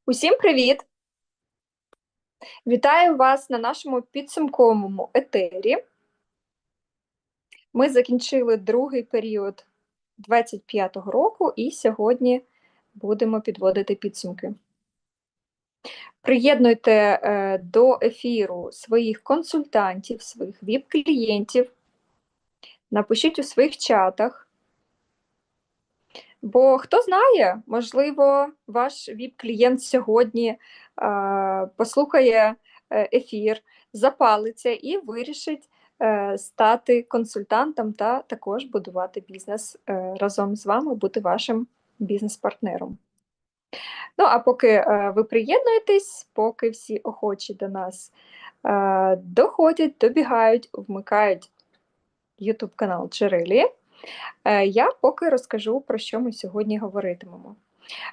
Усім привіт! Вітаю вас на нашому підсумковому етері. Ми закінчили другий період 25-го року і сьогодні будемо підводити підсумки. Приєднуйте до ефіру своїх консультантів, своїх ВІП-клієнтів, напишіть у своїх чатах, бо хто знає, можливо, ваш ВІП-клієнт сьогодні послухає ефір, запалиться і вирішить стати консультантом та також будувати бізнес разом з вами, бути вашим бізнес-партнером. Ну, а поки ви приєднуєтесь, поки всі охочі до нас доходять, добігають, вмикають YouTube канал Джерелі, я поки розкажу, про що ми сьогодні говоритимемо.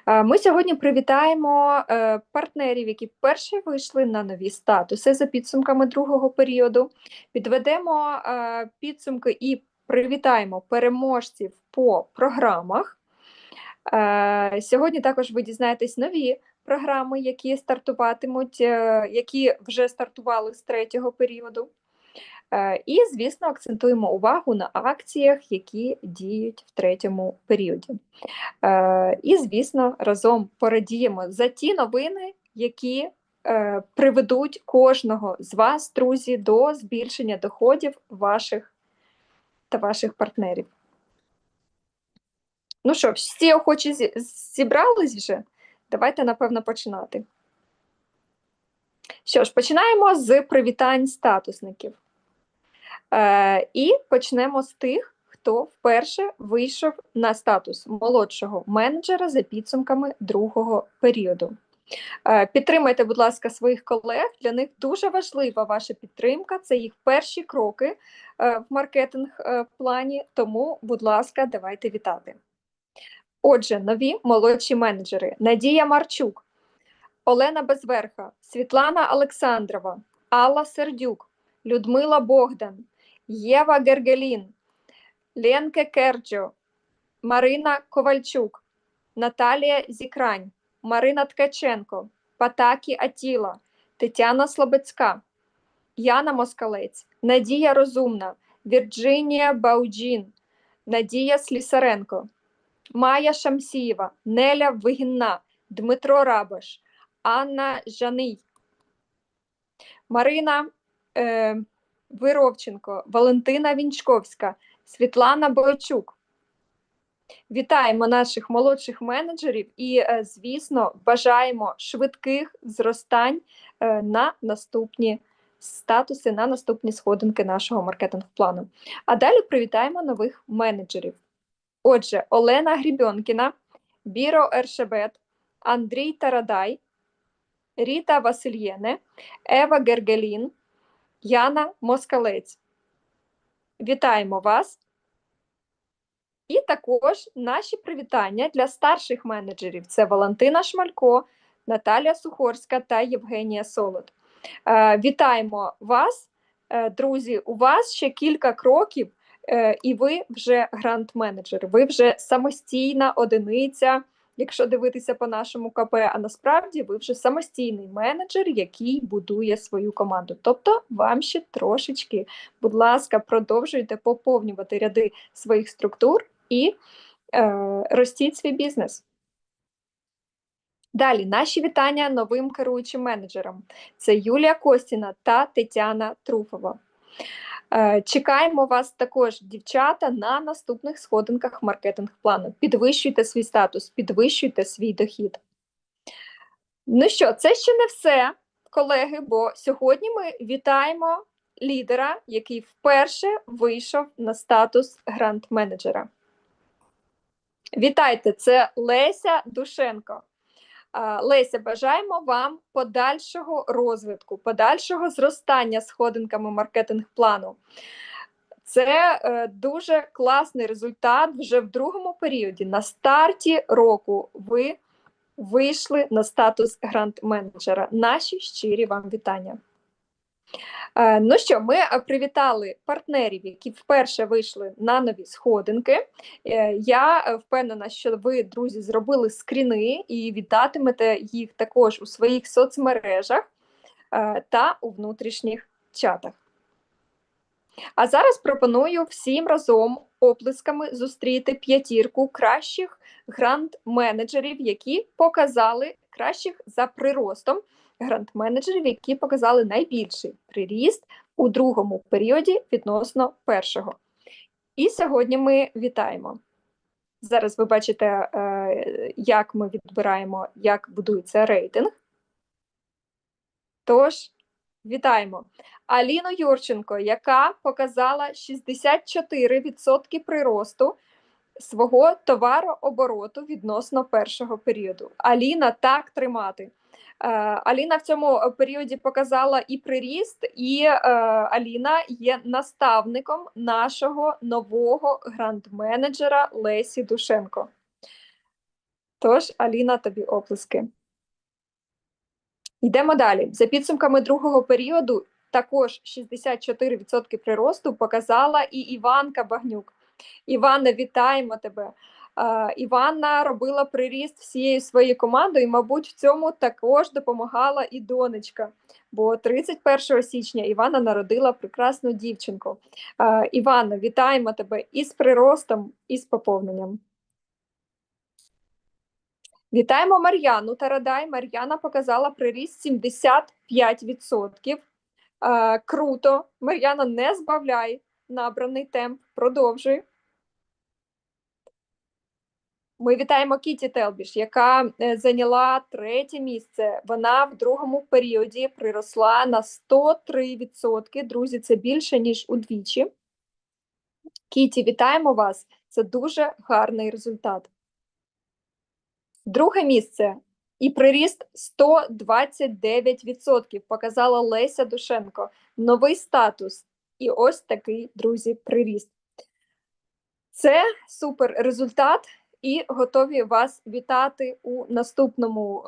Ми сьогодні привітаємо партнерів, які перші вийшли на нові статуси за підсумками другого періоду. Підведемо підсумки і привітаємо переможців по програмах. Сьогодні також ви дізнаєтесь нові програми, які стартуватимуть, які вже стартували з третього періоду. І, звісно, акцентуємо увагу на акціях, які діють в третьому періоді. І, звісно, разом порадіємо за ті новини, які приведуть кожного з вас, друзі, до збільшення доходів ваших та ваших партнерів. Ну що, всі охочі зібрались вже? Давайте, напевно, починати. Що ж, починаємо з привітань статусників. І почнемо з тих, хто вперше вийшов на статус молодшого менеджера за підсумками другого періоду. Підтримайте, будь ласка, своїх колег. Для них дуже важлива ваша підтримка. Це їх перші кроки в маркетинг-плані, тому, будь ласка, давайте вітати. Отже, нові молодші менеджери. Надія Марчук, Олена Безверха, Світлана Олександрова, Алла Сердюк, Людмила Богдан, Єва Гергелін, Ленке Керджо, Марина Ковальчук, Наталія Зікрань, Марина Ткаченко, Патакі Атіла, Тетяна Слободська, Яна Москалець, Надія Розумна, Вірджинія Бауджін, Надія Слісаренко, Майя Шамсієва, Неля Вигінна, Дмитро Рабаш, Анна Жаний, Марина Вировченко, Валентина Вінчковська, Світлана Бойчук. Вітаємо наших молодших менеджерів і, звісно, бажаємо швидких зростань на наступні статуси, на наступні сходинки нашого маркетинг-плану. А далі привітаємо нових менеджерів. Отже, Олена Грібьонкіна, Біро Ершебет, Андрій Тарадай, Ріта Васильєне, Ева Гергелін, Яна Москалець. Вітаємо вас! І також наші привітання для старших менеджерів. Це Валентина Шмалько, Наталія Сухорська та Євгенія Солод. Вітаємо вас, друзі! У вас ще кілька кроків, і ви вже гранд-менеджер. Ви вже самостійна одиниця, якщо дивитися по нашому КП, а насправді ви вже самостійний менеджер, який будує свою команду. Тобто вам ще трошечки, будь ласка, продовжуйте поповнювати ряди своїх структур і ростіть свій бізнес. Далі, наші вітання новим керуючим менеджерам. Це Юлія Костіна та Тетяна Труфова. Чекаємо вас також, дівчата, на наступних сходинках маркетинг-плану. Підвищуйте свій статус, підвищуйте свій дохід. Ну що, це ще не все, колеги, бо сьогодні ми вітаємо лідера, який вперше вийшов на статус гранд-менеджера. Вітайте, це Леся Душенко. Леся, бажаємо вам подальшого розвитку, подальшого зростання сходинками маркетинг-плану. Це дуже класний результат вже в другому періоді. На старті року ви вийшли на статус гранд-менеджера. Наші щирі вам вітання. Ну що, ми привітали партнерів, які вперше вийшли на нові сходинки. Я впевнена, що ви, друзі, зробили скріни і вітатимете їх також у своїх соцмережах та у внутрішніх чатах. А зараз пропоную всім разом оплесками зустріти п'ятірку кращих грант-менеджерів, які показали кращих за приростом грант-менеджерів, які показали найбільший приріст у другому періоді відносно першого. І сьогодні ми вітаємо. Зараз ви бачите, як ми відбираємо, як будується рейтинг. Тож, вітаємо Аліну Юрченко, яка показала 64% приросту свого товарообороту відносно першого періоду. Аліна, так тримати. Аліна в цьому періоді показала і приріст, і Аліна є наставником нашого нового гранд-менеджера Лесі Душенко. Тож, Аліна, тобі оплески. Йдемо далі. За підсумками другого періоду також 64% приросту показала і Іванка Багнюк. Івана, вітаємо тебе. Іванна робила приріст всією своєю командою, і, мабуть, в цьому також допомагала і донечка. Бо 31 січня Івана народила прекрасну дівчинку. Іванна, вітаємо тебе і з приростом, і з поповненням. Вітаємо Мар'яну Тарадай. Мар'яна показала приріст 75%. Круто. Мар'яна, не збавляй набраний темп. Продовжуй. Ми вітаємо Кіті Телбіш, яка зайняла 3-те місце. Вона в другому періоді приросла на 103%. Друзі, це більше, ніж удвічі. Кіті, вітаємо вас. Це дуже гарний результат. Друге місце і приріст 129% показала Леся Душенко. Новий статус. І ось такий, друзі, приріст. Це супер результат. І готові вас вітати у наступному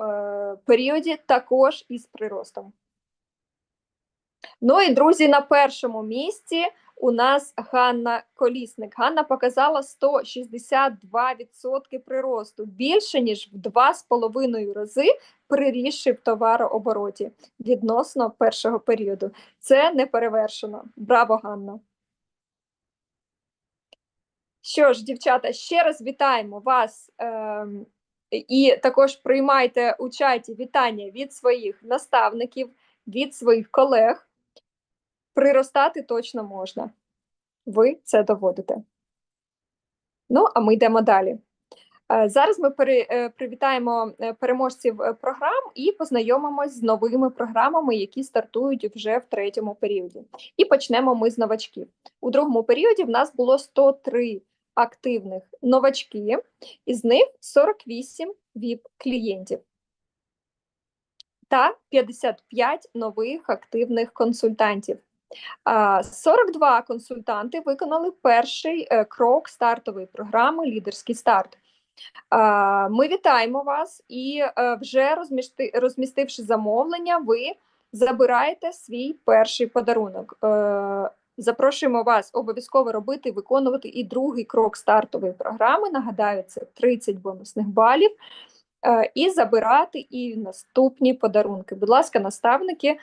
періоді також із приростом. Ну і, друзі, на першому місці у нас Ганна Колісник. Ганна показала 162% приросту, більше, ніж в 2,5 рази прирісши в товарообороті відносно першого періоду. Це неперевершено. Браво, Ганна! Що ж, дівчата, ще раз вітаємо вас і також приймайте у чаті вітання від своїх наставників, від своїх колег. Приростати точно можна. Ви це доводите. Ну, а ми йдемо далі. Зараз ми привітаємо переможців програм і познайомимось з новими програмами, які стартують вже в 3-му періоді. І почнемо ми з новачків. У другому періоді в нас було 103 активних новачки, із них 48 ВІП-клієнтів та 55 нових активних консультантів. 42 консультанти виконали перший крок стартової програми «Лідерський старт». Ми вітаємо вас і вже розмістивши замовлення, ви забираєте свій перший подарунок. Запрошуємо вас обов'язково робити, виконувати і другий крок стартової програми. Нагадаю, це 30 бонусних балів. І забирати і наступні подарунки. Будь ласка, наставники,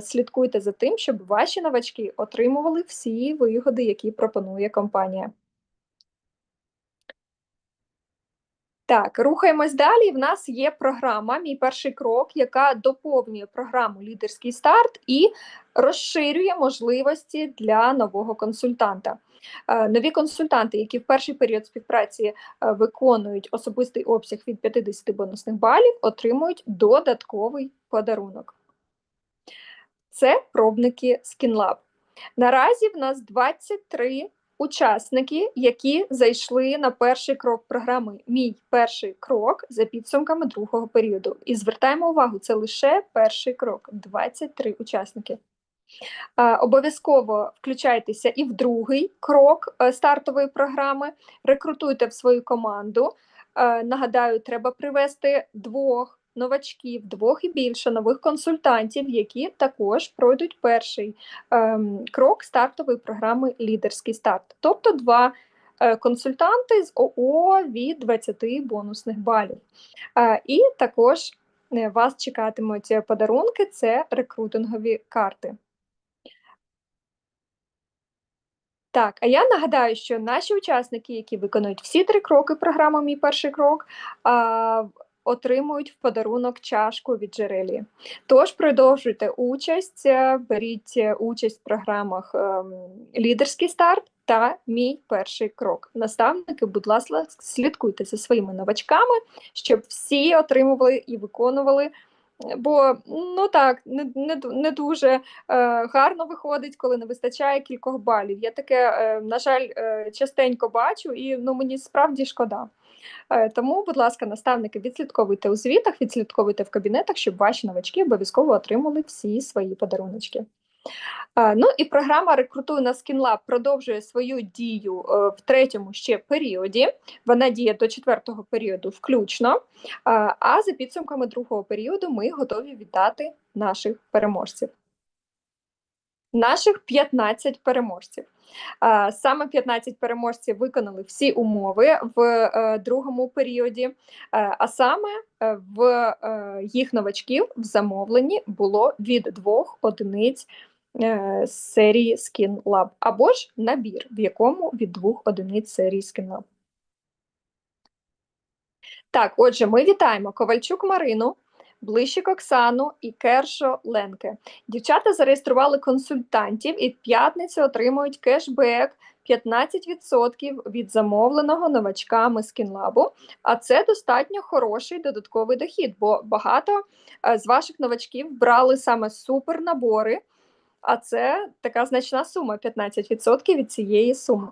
слідкуйте за тим, щоб ваші новачки отримували всі вигоди, які пропонує компанія. Так, рухаємось далі. В нас є програма «Мій перший крок», яка доповнює програму «Лідерський старт» і розширює можливості для нового консультанта. Нові консультанти, які в перший період співпраці виконують особистий обсяг від 50 бонусних балів, отримують додатковий подарунок. Це пробники SkinLab. Наразі в нас 23 учасники, які зайшли на перший крок програми «Мій перший крок» за підсумками другого періоду. І звертаємо увагу, це лише перший крок – 23 учасники. Обов'язково включайтеся і в другий крок стартової програми, рекрутуйте в свою команду. Нагадаю, треба привести 2 новачків, 2 і більше нових консультантів, які також пройдуть перший крок стартової програми «Лідерський старт». Тобто 2 консультанти з ООО від 20 бонусних балів. І також вас чекатимуть подарунки – це рекрутингові карти. Так, а я нагадаю, що наші учасники, які виконують всі 3 кроки програми «Мій перший крок», отримують в подарунок чашку від Джерелі. Тож продовжуйте участь, беріть участь в програмах «Лідерський старт» та «Мій перший крок». Наставники, будь ласка, слідкуйте за своїми новачками, щоб всі отримували і виконували. Бо, ну так, не дуже гарно виходить, коли не вистачає кількох балів. Я таке, на жаль, частенько бачу, і мені справді шкода. Тому, будь ласка, наставники, відслідковуйте у звітах, відслідковуйте в кабінетах, щоб ваші новачки обов'язково отримали всі свої подаруночки. Ну і програма «Рекрутуй на SkinLab» продовжує свою дію в 3-му ще періоді. Вона діє до 4-го періоду включно. А за підсумками 2-го періоду ми готові вітати наших переможців. Наших 15 переможців. Саме 15 переможців виконали всі умови в 2-му періоді, а саме в їх новачків в замовленні було від 2 одиниць серії SkinLab, або ж набір, в якому від 2 одиниць серії SkinLab. Так, отже, ми вітаємо Ковальчук Марину, Блищик Оксану і Кершо Ленке. Дівчата зареєстрували консультантів і в п'ятницю отримують кешбек 15% від замовленого новачками SkinLab, а це достатньо хороший додатковий дохід, бо багато з ваших новачків брали саме супернабори, а це така значна сума, 15% від цієї суми.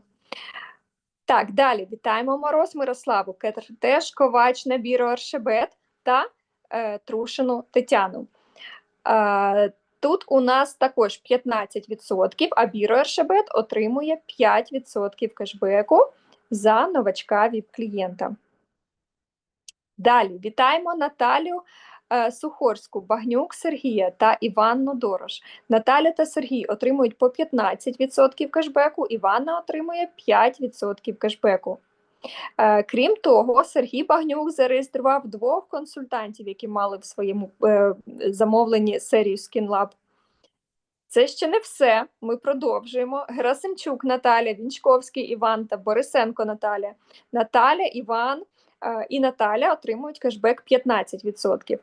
Так, далі вітаємо Мороз Мирославу, теж Ковач Набіру Аршебет та Трушину Тетяну. Тут у нас також 15%, а Біро Аршебет отримує 5% кешбеку за новачка ВІП-клієнта. Далі вітаємо Наталю Сухорську, Багнюк Сергія та Іванну Дорош. Наталя та Сергій отримують по 15% кешбеку, Іванна отримує 5% кешбеку. Крім того, Сергій Багнюк зареєстрував 2 консультантів, які мали в своєму замовленні серію SkinLab. Це ще не все. Ми продовжуємо. Герасимчук Наталя, Вінчковський Іван та Борисенко Наталя. Наталя, Іван і Наталя отримують кешбек 15%.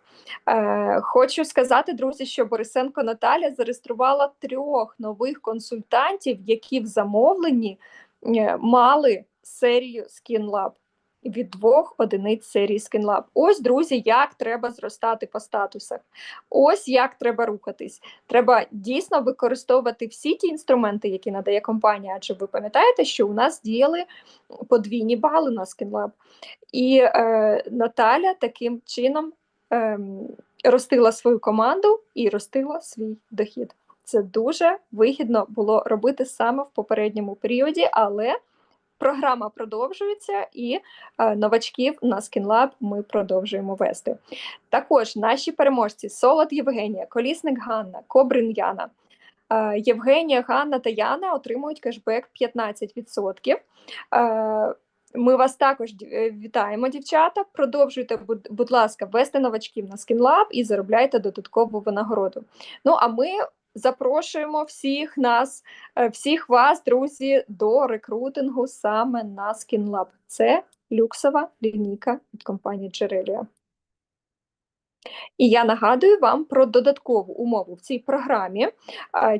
Хочу сказати, друзі, що Борисенко Наталя зареєструвала 3 нових консультантів, які в замовленні мали серію SkinLab. Від 2 одиниць серії SkinLab. Ось, друзі, як треба зростати по статусах. Ось як треба рухатись. Треба дійсно використовувати всі ті інструменти, які надає компанія. Адже ви пам'ятаєте, що у нас діяли подвійні бали на SkinLab. І Наталя таким чином ростила свою команду і ростила свій дохід. Це дуже вигідно було робити саме в попередньому періоді, але програма продовжується, і новачків на SkinLab ми продовжуємо вести. Також наші переможці – Солод Євгенія, Колісник Ганна, Кобрин Яна. Євгенія, Ганна та Яна отримують кешбек 15%. Ми вас також вітаємо, дівчата. Продовжуйте, будь ласка, вести новачків на SkinLab і заробляйте додаткову винагороду. Ну, а ми запрошуємо всіх вас, друзі, до рекрутингу саме на SkinLab. Це люксова лінійка від компанії Джерелія. І я нагадую вам про додаткову умову в цій програмі.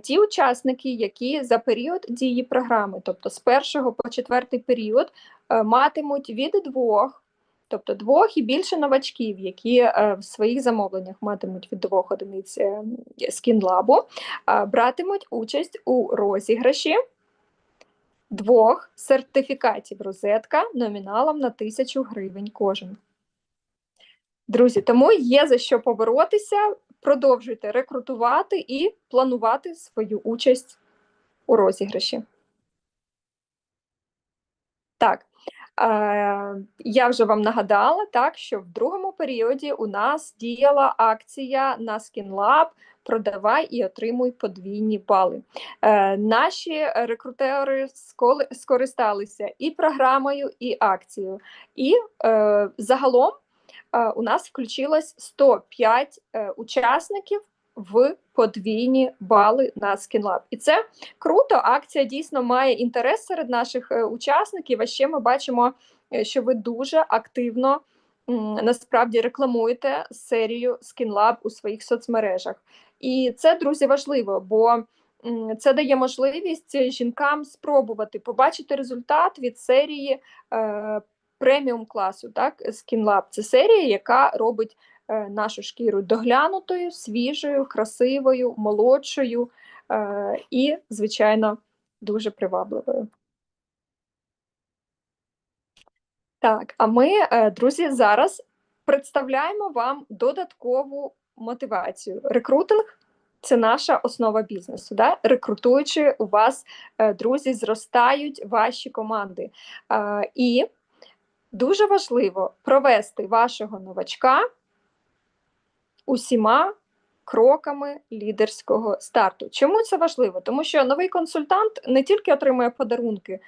Ті учасники, які за період дії програми, тобто з 1 по 4 період, матимуть від 2, тобто 2 і більше новачків, які в своїх замовленнях матимуть від 2 одиниць SkinLab, братимуть участь у розіграші 2 сертифікатів розетка номіналом на 1000 гривень кожен. Друзі, тому є за що поборотися, продовжуйте рекрутувати і планувати свою участь у розіграші. Так, Я вже вам нагадала, так, що в другому періоді у нас діяла акція на SkinLab «Продавай і отримуй подвійні бали». Наші рекрутери скористалися і програмою, і акцією. І загалом у нас включилось 105 учасників в подвійні бали на SkinLab. І це круто, акція дійсно має інтерес серед наших учасників, а ще ми бачимо, що ви дуже активно насправді рекламуєте серію SkinLab у своїх соцмережах. І це, друзі, важливо, бо це дає можливість жінкам спробувати побачити результат від серії преміум класу, так, SkinLab. Це серія, яка робить нашу шкіру доглянутою, свіжою, красивою, молодшою і, звичайно, дуже привабливою. Так, а ми, друзі, зараз представляємо вам додаткову мотивацію. Рекрутинг – це наша основа бізнесу. Да? Рекрутуючи, у вас, друзі, зростають ваші команди. І дуже важливо провести вашого новачка усіма кроками лідерського старту. Чому це важливо? Тому що новий консультант не тільки отримує подарунки.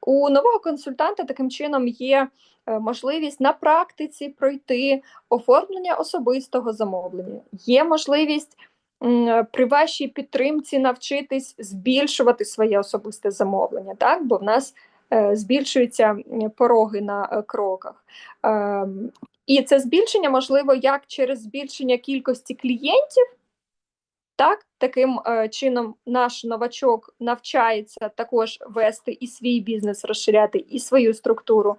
У нового консультанта таким чином є можливість на практиці пройти оформлення особистого замовлення. Є можливість при вашій підтримці навчитись збільшувати своє особисте замовлення, так? Бо в нас збільшуються пороги на кроках. І це збільшення можливо як через збільшення кількості клієнтів, так, таким чином наш новачок навчається також вести і свій бізнес, розширяти, і свою структуру,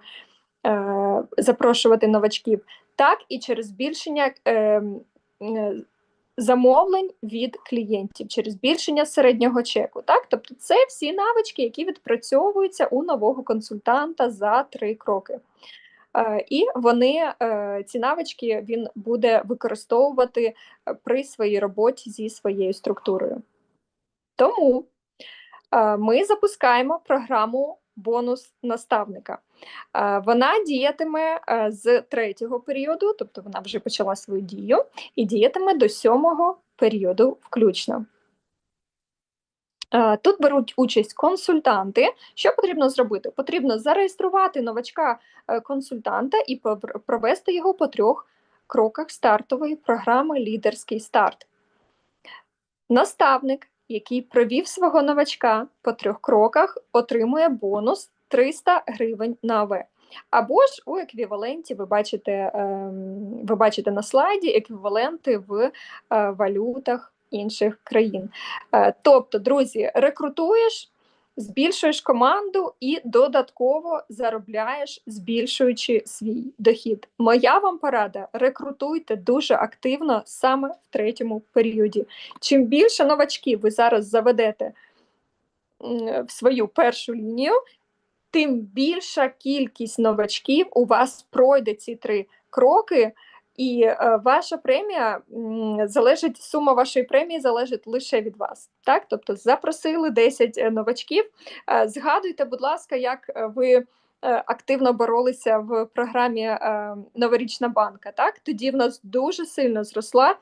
запрошувати новачків, так і через збільшення замовлень від клієнтів, через збільшення середнього чеку. Так? Тобто це всі навички, які відпрацьовуються у нового консультанта за 3 кроки. І вони, ці навички він буде використовувати при своїй роботі зі своєю структурою. Тому ми запускаємо програму «Бонус наставника». Вона діятиме з 3-го періоду, тобто вона вже почала свою дію, і діятиме до 7-го періоду включно. Тут беруть участь консультанти. Що потрібно зробити? Потрібно зареєструвати новачка-консультанта і провести його по 3 кроках стартової програми «Лідерський старт». Наставник, який провів свого новачка по 3 кроках, отримує бонус 300 гривень на АВ. Або ж у еквіваленті, ви бачите на слайді, еквіваленти в валютах інших країн. Тобто, друзі, рекрутуєш, збільшуєш команду і додатково заробляєш, збільшуючи свій дохід. Моя вам порада – рекрутуйте дуже активно саме в 3-му періоді. Чим більше новачків ви зараз заведете в свою першу лінію, тим більша кількість новачків у вас пройде ці 3 кроки, і ваша премія залежить, сума вашої премії залежить лише від вас. Так? Тобто запросили 10 новачків. Згадуйте, будь ласка, як ви активно боролися в програмі «Новорічна банка». Так? Тоді в нас дуже сильно зросла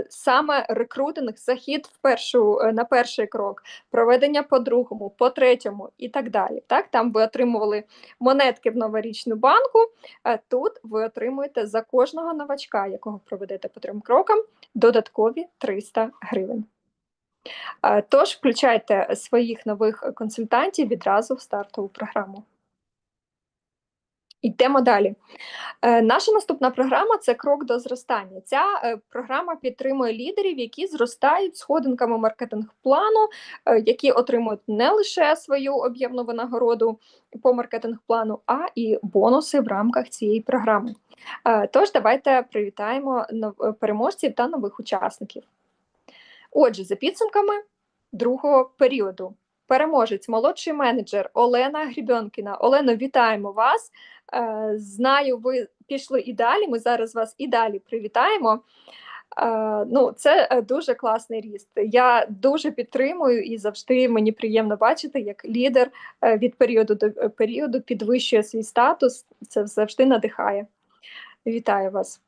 саме рекрутинг, захід на перший крок, проведення по 2-му, по 3-му і так далі. Так? Там ви отримували монетки в новорічну банку, тут ви отримуєте за кожного новачка, якого проведете по 3 крокам, додаткові 300 гривень. Тож включайте своїх нових консультантів відразу в стартову програму. Йдемо далі. Наша наступна програма – це «Крок до зростання». Ця програма підтримує лідерів, які зростають сходинками маркетинг-плану, які отримують не лише свою об'ємну винагороду по маркетинг-плану, а і бонуси в рамках цієї програми. Тож давайте привітаємо переможців та нових учасників. Отже, за підсумками 2-го періоду. Переможець, молодший менеджер Олена Грібенкіна. Олено, вітаємо вас. Знаю, ви пішли і далі, ми зараз вас і далі привітаємо. Ну, це дуже класний ріст. Я дуже підтримую і завжди мені приємно бачити, як лідер від періоду до періоду підвищує свій статус. Це завжди надихає. Вітаю вас.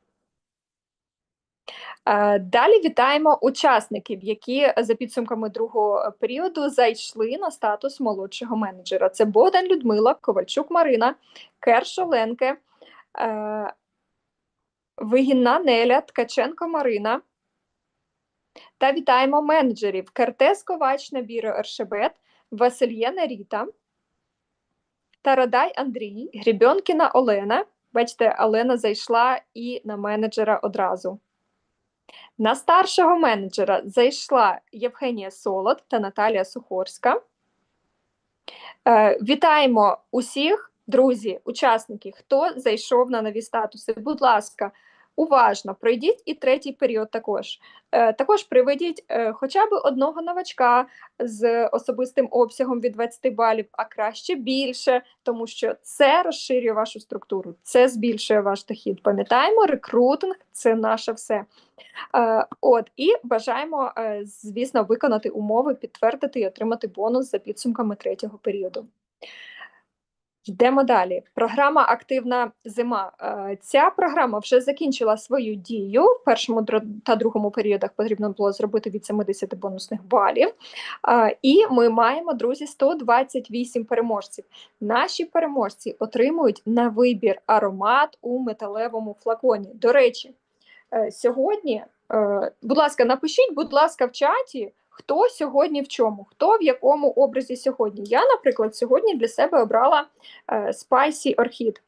Далі вітаємо учасників, які за підсумками другого періоду зайшли на статус молодшого менеджера. Це Богдан Людмила, Ковальчук Марина, Керш Оленке, Вигінна Неля, Ткаченко Марина. Та вітаємо менеджерів: Кертес Ковач Набіро Ершебет, Васильєна Ріта, Тарадай Андрій, Грібьонкіна Олена. Бачите, Олена зайшла і на менеджера одразу. На старшого менеджера зайшла Євгенія Солод та Наталія Сухорська. Вітаємо усіх, друзі, учасників, хто зайшов на нові статуси. Будь ласка, уважно пройдіть і третій період також. Також приведіть хоча б одного новачка з особистим обсягом від 20 балів, а краще більше, тому що це розширює вашу структуру, це збільшує ваш дохід. Пам'ятаємо, рекрутинг – це наше все. І бажаємо, звісно, виконати умови, підтвердити і отримати бонус за підсумками третього періоду. Йдемо далі. Програма «Активна зима». Ця програма вже закінчила свою дію. В першому та другому періодах потрібно було зробити від 70 бонусних балів. І ми маємо, друзі, 128 переможців. Наші переможці отримують на вибір аромат у металевому флаконі. До речі, сьогодні, будь ласка, напишіть, будь ласка, в чаті, хто сьогодні в чому, хто в якому образі сьогодні. Я, наприклад, сьогодні для себе обрала Spicy Orchid.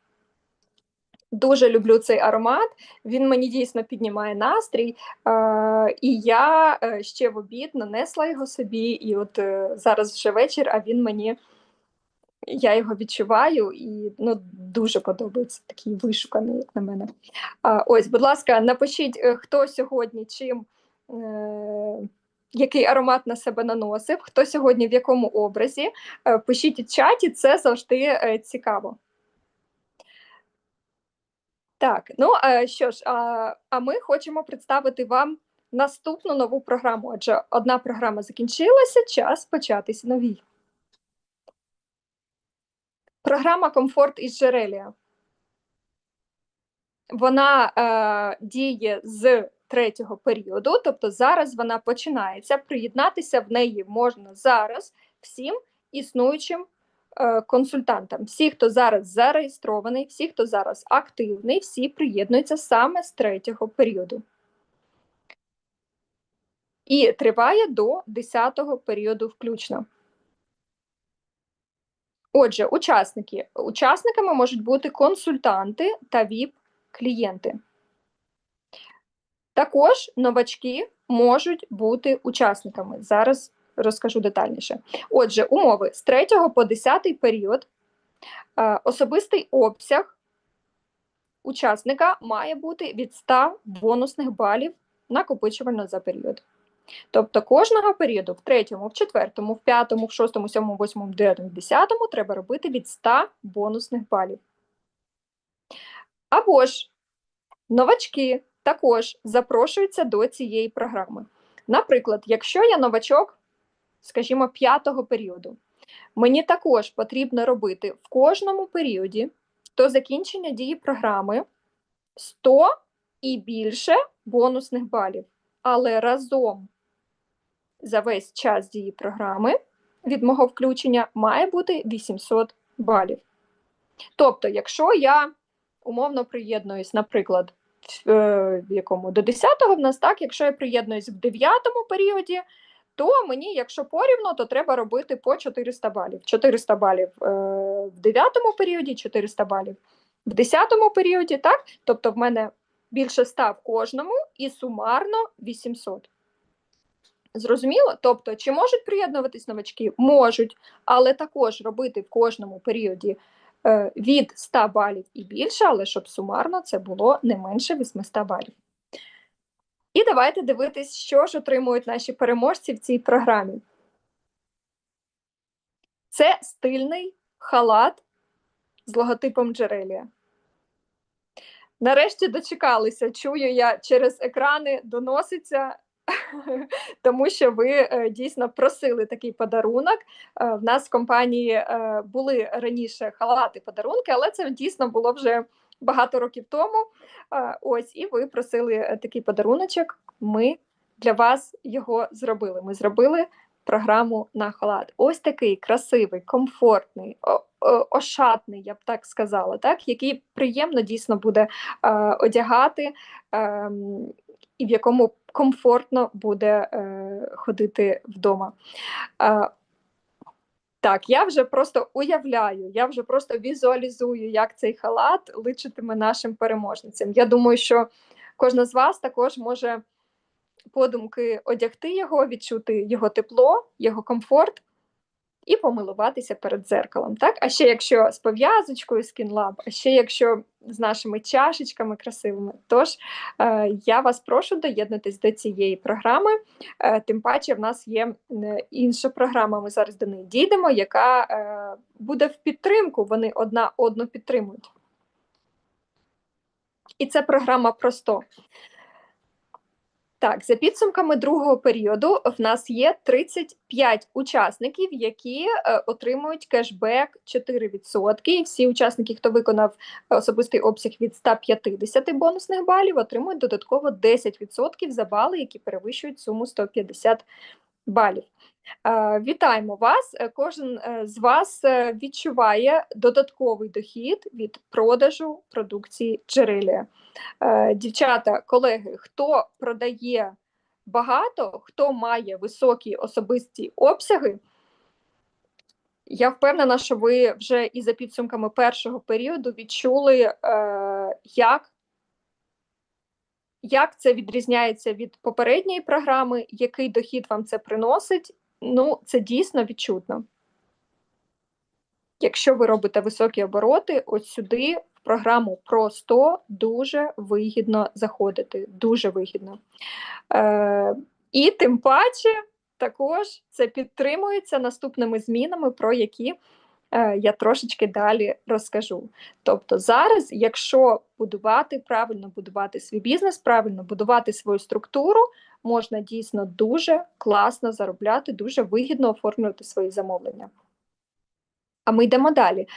Дуже люблю цей аромат, він мені дійсно піднімає настрій, і я ще в обід нанесла його собі, і от зараз вже вечір, а він мені, я його відчуваю і дуже подобається, такий вишуканий, як на мене. Ось, будь ласка, напишіть, хто сьогодні чим, який аромат на себе наносив, хто сьогодні в якому образі. Пишіть у чаті, це завжди цікаво. Так, що ж, а ми хочемо представити вам наступну нову програму, адже одна програма закінчилася, час початися новій. Програма «Комфорт із Джерелія». Вона діє з третього періоду, тобто зараз вона починається. Приєднатися в неї можна зараз всім існуючим консультантам. Всі, хто зараз зареєстрований, всі, хто зараз активний, всі приєднуються саме з третього періоду. І триває до 10-го періоду включно. Отже, учасниками можуть бути консультанти та ВІП-клієнти. Також новачки можуть бути учасниками. Зараз розкажу детальніше. Отже, умови. З 3 по 10 період особистий обсяг учасника має бути від 100 бонусних балів накопичувально за період. Тобто кожного періоду в 3, в 4, в 5, в 6, 7, 8, 9, 10 треба робити від 100 бонусних балів. Або ж новачки також запрошуються до цієї програми. Наприклад, якщо я новачок, скажімо, 5-го періоду, мені також потрібно робити в кожному періоді до закінчення дії програми 100 і більше бонусних балів. Але разом за весь час дії програми від мого включення має бути 800 балів. Тобто, якщо я умовно приєднуюсь, наприклад, в якому до 10-го в нас, так, якщо я приєднуюсь в 9-му періоді, то мені, якщо порівну, то треба робити по 400 балів. 400 балів в 9-му періоді, 400 балів в 10-му періоді, так? Тобто в мене більше 100 в кожному і сумарно 800. Зрозуміло? Тобто, чи можуть приєднуватись новачки? Можуть, але також робити в кожному періоді від 100 балів і більше, але щоб сумарно це було не менше 800 балів. І давайте дивитись, що ж отримують наші переможці в цій програмі. Це стильний халат з логотипом Джерелія. Нарешті дочекалися. Чую, я через екрани доноситься, тому що ви дійсно просили такий подарунок. В нас в компанії були раніше халати-подарунки, але це дійсно було вже багато років тому. Ось, і ви просили такий подаруночок. Ми для вас його зробили. Ми зробили програму на халат. Ось такий красивий, комфортний, ошатний, я б так сказала, так, який приємно дійсно буде одягати, і в якому комфортно буде ходити вдома. Так, я вже просто уявляю, я вже просто візуалізую, як цей халат личитиме нашим переможницям. Я думаю, що кожна з вас також може подумки одягти його, відчути його тепло, його комфорт і помилуватися перед дзеркалом. Так? А ще якщо з пов'язочкою Skinlab, а ще якщо з нашими чашечками красивими. Тож я вас прошу доєднатись до цієї програми. Тим паче в нас є інша програма, ми зараз до неї дійдемо, яка буде в підтримку, вони одна одну підтримують. І це програма «Просто». Так, за підсумками другого періоду в нас є 35 учасників, які отримують кешбек 4%. І всі учасники, хто виконав особистий обсяг від 150 бонусних балів, отримують додатково 10% за бали, які перевищують суму 150 балів. Вітаємо вас! Кожен з вас відчуває додатковий дохід від продажу продукції Джерелія. Дівчата, колеги, хто продає багато, хто має високі особисті обсяги, я впевнена, що ви вже і за підсумками першого періоду відчули, як це відрізняється від попередньої програми, який дохід вам це приносить. Ну, це дійсно відчутно. Якщо ви робите високі обороти, ось сюди в програму «Просто» дуже вигідно заходити, дуже вигідно. І тим паче також це підтримується наступними змінами, про які я трошечки далі розкажу. Тобто зараз, якщо правильно будувати свій бізнес, правильно будувати свою структуру, можна дійсно дуже класно заробляти, дуже вигідно оформлювати свої замовлення. А ми йдемо далі.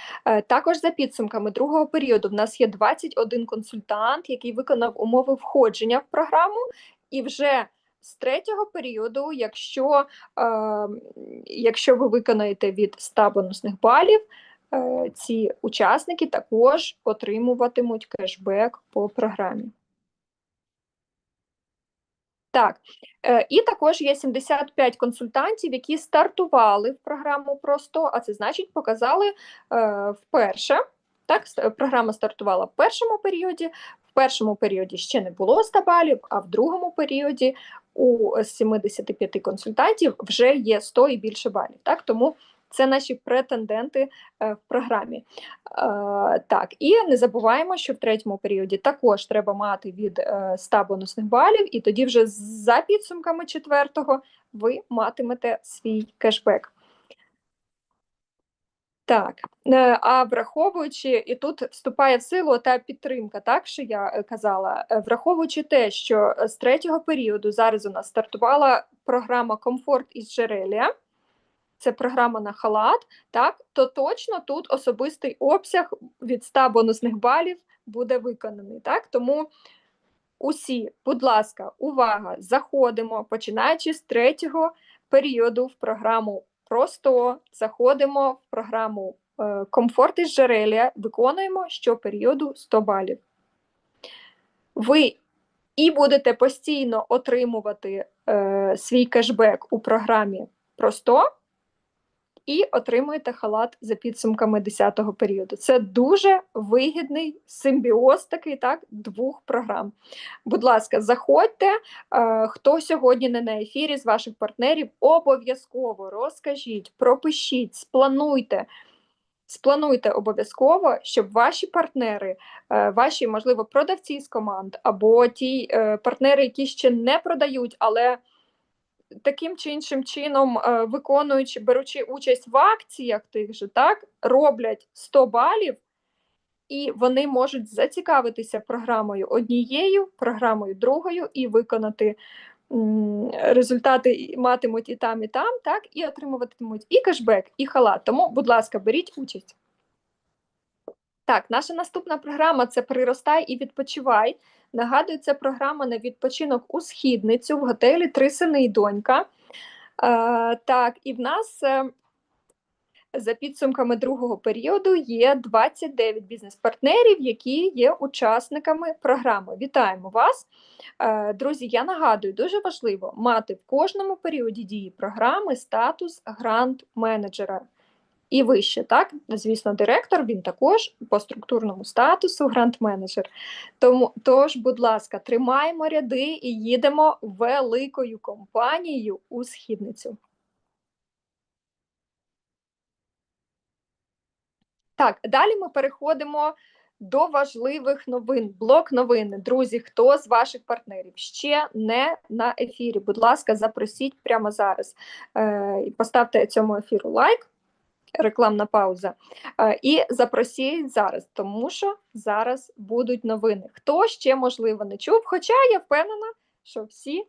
Також за підсумками другого періоду в нас є 21 консультант, який виконав умови входження в програму, і вже з третього періоду, якщо ви виконаєте від 100 бонусних балів, ці учасники також отримуватимуть кешбек по програмі. Так, і також є 75 консультантів, які стартували в програму «Просто», а це значить показали вперше. Так, програма стартувала в першому періоді, в першому періоді ще не було 100 балів, а в другому періоді у 75 консультантів вже є 100 і більше балів. Так, тому це наші претенденти в програмі. Так, і не забуваємо, що в третьому періоді також треба мати від 100 бонусних балів, і тоді вже за підсумками четвертого ви матимете свій кешбек. Так, а враховуючи, і тут вступає в силу та підтримка, так, що я казала, враховуючи те, що з третього періоду зараз у нас стартувала програма «Комфорт із Джерелія», це програма на халат, так, то точно тут особистий обсяг від 100 бонусних балів буде виконаний. Так? Тому усі, будь ласка, увага, заходимо, починаючи з третього періоду в програму «Просто», заходимо в програму «Комфорт із Джерелія», виконуємо щоперіоду 100 балів. Ви і будете постійно отримувати свій кешбек у програмі «Просто», і отримуєте халат за підсумками 10-го періоду. Це дуже вигідний симбіоз такий, так, двох програм. Будь ласка, заходьте, хто сьогодні не на ефірі з ваших партнерів, обов'язково розкажіть, пропишіть, сплануйте обов'язково, щоб ваші партнери, ваші, можливо, продавці з команд, або ті партнери, які ще не продають, але таким чи іншим чином виконуючи, беручи участь в акціях тих же, так, роблять 100 балів, і вони можуть зацікавитися програмою однією, програмою другою і виконати результати матимуть і там, так, і отримуватимуть і кешбек, і халат. Тому, будь ласка, беріть участь. Так, наша наступна програма – це «Приростай і відпочивай». Нагадую, це програма на відпочинок у Східницю в готелі «Три сини і донька». Так, і в нас за підсумками другого періоду є 29 бізнес-партнерів, які є учасниками програми. Вітаємо вас! Друзі, я нагадую, дуже важливо мати в кожному періоді дії програми статус грант-менеджера. І вище, так, звісно, директор, він також по структурному статусу грант-менеджер. Тож, будь ласка, тримаємо ряди і їдемо великою компанією у Східницю. Так, далі ми переходимо до важливих новин, блок новини. Друзі, хто з ваших партнерів ще не на ефірі, будь ласка, запросіть прямо зараз. Поставте цьому ефіру лайк. Рекламна пауза. І запросіть зараз, тому що зараз будуть новини. Хто ще, можливо, не чув, хоча я впевнена, що всі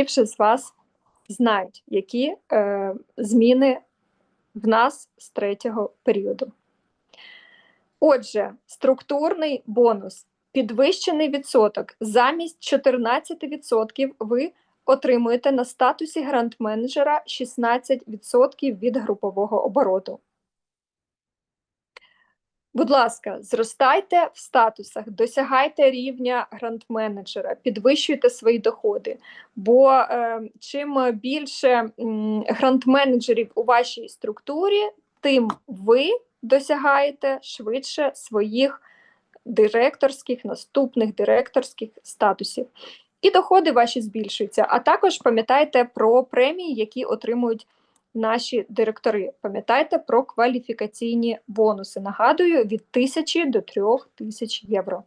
вже з вас знають, які зміни в нас з третього періоду. Отже, структурний бонус, підвищений відсоток. Замість 14% ви отримуєте на статусі грант-менеджера 16% від групового обороту. Будь ласка, зростайте в статусах, досягайте рівня грант-менеджера, підвищуйте свої доходи, бо чим більше грант-менеджерів у вашій структурі, тим ви досягаєте швидше своїх директорських, наступних директорських статусів. І доходи ваші збільшуються. А також пам'ятайте про премії, які отримують наші директори. Пам'ятайте про кваліфікаційні бонуси. Нагадую, від 1000 до 3000 євро.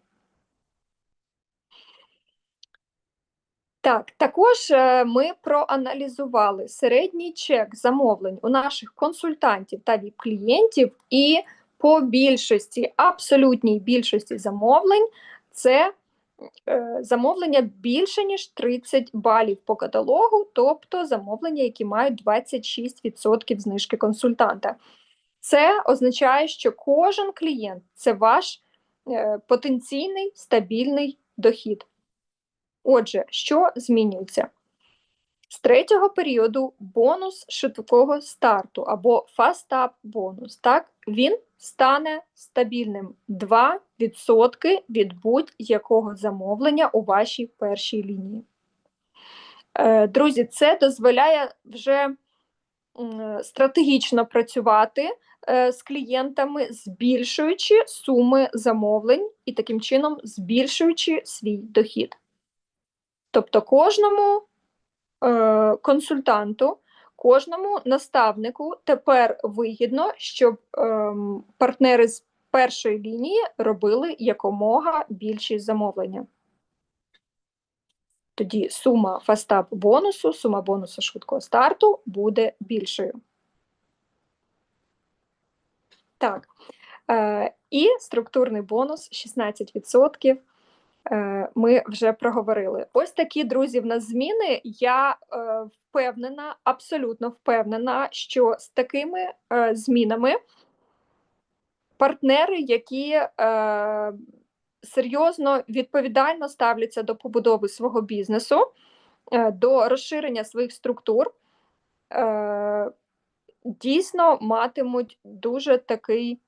Так, також ми проаналізували середній чек замовлень у наших консультантів та ВІП-клієнтів, і по більшості, абсолютній більшості замовлень, це замовлення більше, ніж 30 балів по каталогу, тобто замовлення, які мають 26% знижки консультанта. Це означає, що кожен клієнт – це ваш потенційний стабільний дохід. Отже, що змінюється? З третього періоду бонус швидкого старту або фастап бонус, так, він стане стабільним 2% від будь-якого замовлення у вашій першій лінії. Друзі, це дозволяє вже стратегічно працювати з клієнтами, збільшуючи суми замовлень і таким чином збільшуючи свій дохід. Тобто кожному консультанту, кожному наставнику тепер вигідно, щоб партнери з першої лінії робили якомога більші замовлення. Тоді сума фастап бонусу, сума бонусу швидкого старту буде більшою. Так, і структурний бонус 16%. Ми вже проговорили. Ось такі, друзі, в нас зміни. Я впевнена, абсолютно впевнена, що з такими змінами партнери, які серйозно, відповідально ставляться до побудови свого бізнесу, до розширення своїх структур, дійсно матимуть дуже такий,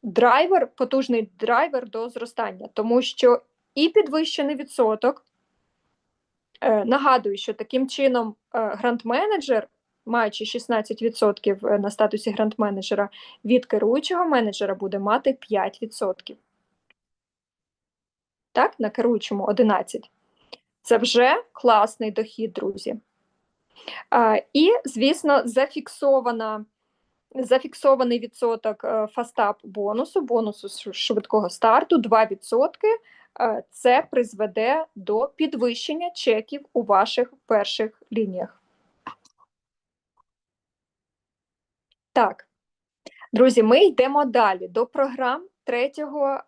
драйвер, потужний драйвер до зростання, тому що і підвищений відсоток, нагадую, що таким чином грант-менеджер, маючи 16% на статусі грант-менеджера, від керуючого менеджера буде мати 5%. Так, на керуючому 11%. Це вже класний дохід, друзі. І, звісно, зафіксований відсоток фастап бонусу швидкого старту 2%, це призведе до підвищення чеків у ваших перших лініях. Так, Друзі, ми йдемо далі до програм третього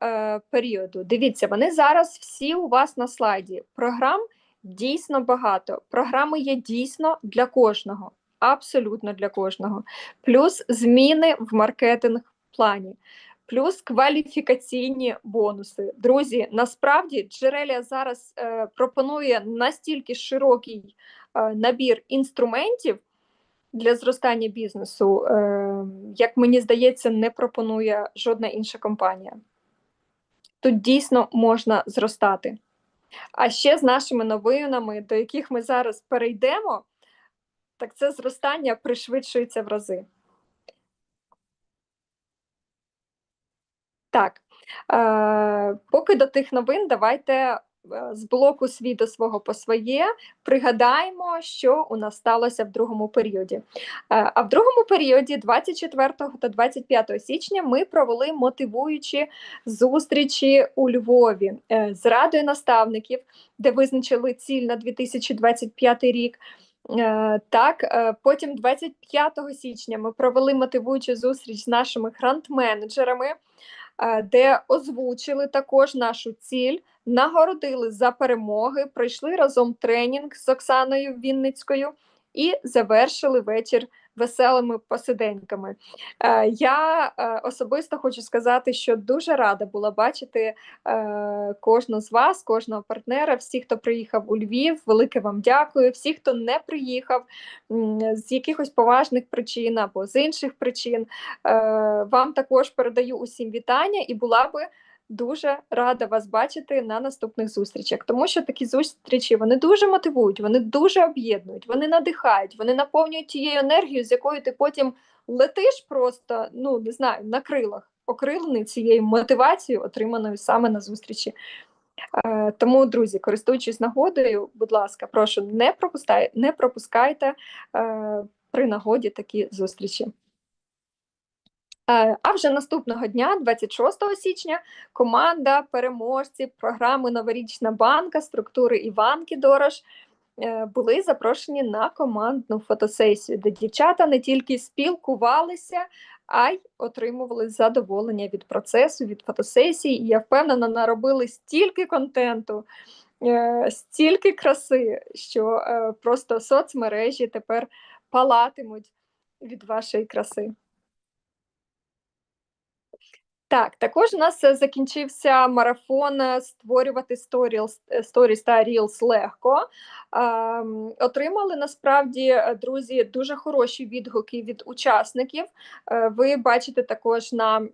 періоду. Дивіться, вони зараз всі у вас на слайді. Програм дійсно багато. Програми є дійсно для кожного, абсолютно для кожного. Плюс зміни в маркетинг-плані, плюс кваліфікаційні бонуси. Друзі, насправді Джерелія зараз пропонує настільки широкий набір інструментів для зростання бізнесу, як мені здається, не пропонує жодна інша компанія. Тут дійсно можна зростати. А ще з нашими новинами, до яких ми зараз перейдемо, так це зростання пришвидшується в рази. Так, поки до тих новин, давайте з блоку «Свій до свого по своє» пригадаємо, що у нас сталося в другому періоді. А в другому періоді, 24 та 25 січня, ми провели мотивуючі зустрічі у Львові з Радою наставників, де визначили ціль на 2025 рік. Так, потім 25 січня ми провели мотивуючу зустріч з нашими грант-менеджерами, де озвучили також нашу ціль, нагородили за перемоги, пройшли разом тренінг з Оксаною Вінницькою і завершили вечір веселими посиденьками. Я особисто хочу сказати, що дуже рада була бачити кожного з вас, кожного партнера, всіх, хто приїхав у Львів, велике вам дякую. Всі, хто не приїхав з якихось поважних причин або з інших причин, вам також передаю усім вітання і була би дуже рада вас бачити на наступних зустрічах, тому що такі зустрічі, вони дуже мотивують, вони дуже об'єднують, вони надихають, вони наповнюють тією енергією, з якою ти потім летиш просто, ну, не знаю, на крилах, окрилений цією мотивацією, отриманою саме на зустрічі. Тому, друзі, користуючись нагодою, будь ласка, прошу, не пропускайте при нагоді такі зустрічі. А вже наступного дня, 26 січня, команда переможців програми «Новорічна банка» структури Іванки Дорож були запрошені на командну фотосесію, де дівчата не тільки спілкувалися, а й отримували задоволення від процесу, від фотосесії. І я впевнена, наробили стільки контенту, стільки краси, що просто соцмережі тепер палатимуть від вашої краси. Так, також у нас закінчився марафон створювати сторіс та Reels легко. Отримали насправді, друзі, дуже хороші відгуки від учасників. Ви бачите також на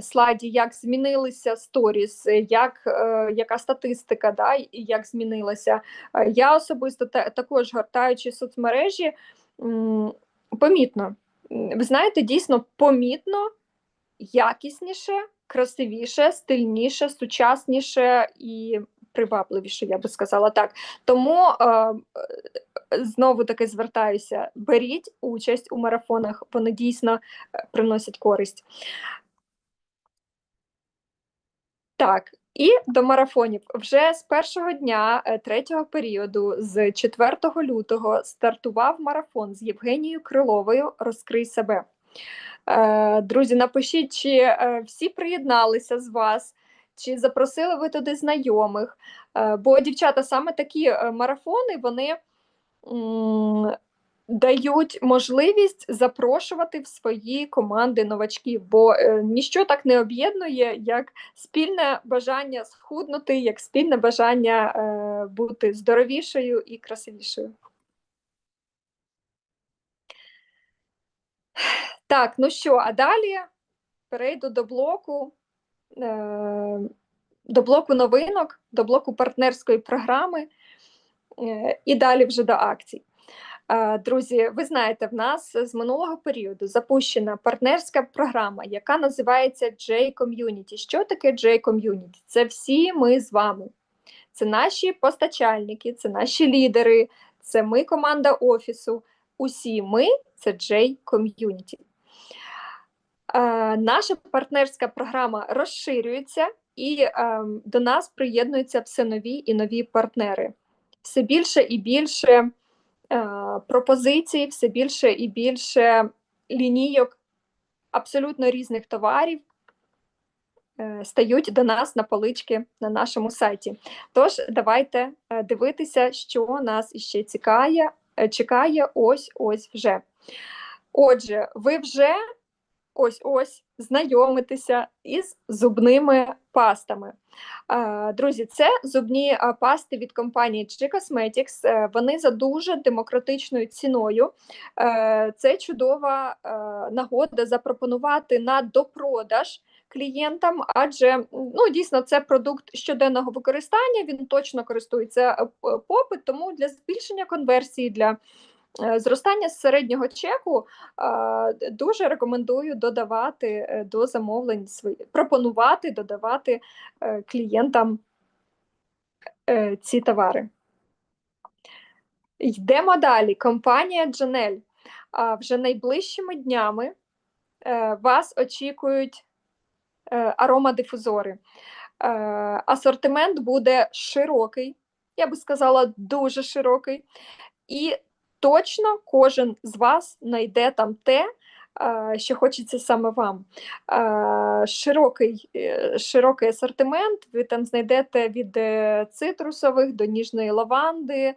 слайді, як змінилися сторіс, яка статистика, да, і як змінилася. Я особисто також, гортаючи соцмережі, помітно. Ви знаєте, дійсно помітно, якісніше, красивіше, стильніше, сучасніше і привабливіше, я би сказала так. Тому знову таки звертаюся, беріть участь у марафонах, вони дійсно приносять користь. Так, і до марафонів. Вже з першого дня третього періоду, з 4 лютого, стартував марафон з Євгенією Криловою «Розкрий себе». Друзі, напишіть, чи всі приєдналися з вас, чи запросили ви туди знайомих. Бо, дівчата, саме такі марафони, вони дають можливість запрошувати в свої команди новачків, бо ніщо так не об'єднує, як спільне бажання схуднути, як спільне бажання бути здоровішою і красивішою. Так, ну що, а далі перейду до блоку новинок, до блоку партнерської програми і далі вже до акцій. Друзі, ви знаєте, в нас з минулого періоду запущена партнерська програма, яка називається J-Community. Що таке J-Community? Це всі ми з вами. Це наші постачальники, це наші лідери, це ми, команда офісу. Усі ми – це J-Community. Наша партнерська програма розширюється, і до нас приєднуються все нові і нові партнери. Все більше і більше пропозицій, все більше і більше лінійок абсолютно різних товарів стають до нас на полички на нашому сайті. Тож, давайте дивитися, що нас іще чекає ось вже. Отже, ви вже ось знайомитися із зубними пастами. Друзі, це зубні пасти від компанії G Cosmetics. Вони за дуже демократичною ціною. Це чудова нагода запропонувати на допродаж клієнтам, адже дійсно це продукт щоденного використання, він точно користується попит, тому для збільшення конверсії, для зростання середнього чеку дуже рекомендую додавати до замовлень пропонувати додавати клієнтам ці товари. Йдемо далі. Компанія Janelle. Вже найближчими днями вас очікують аромадифузори. Асортимент буде широкий, я би сказала, дуже широкий. І точно кожен з вас знайде там те, що хочеться саме вам. Широкий асортимент, ви там знайдете від цитрусових до ніжної лаванди.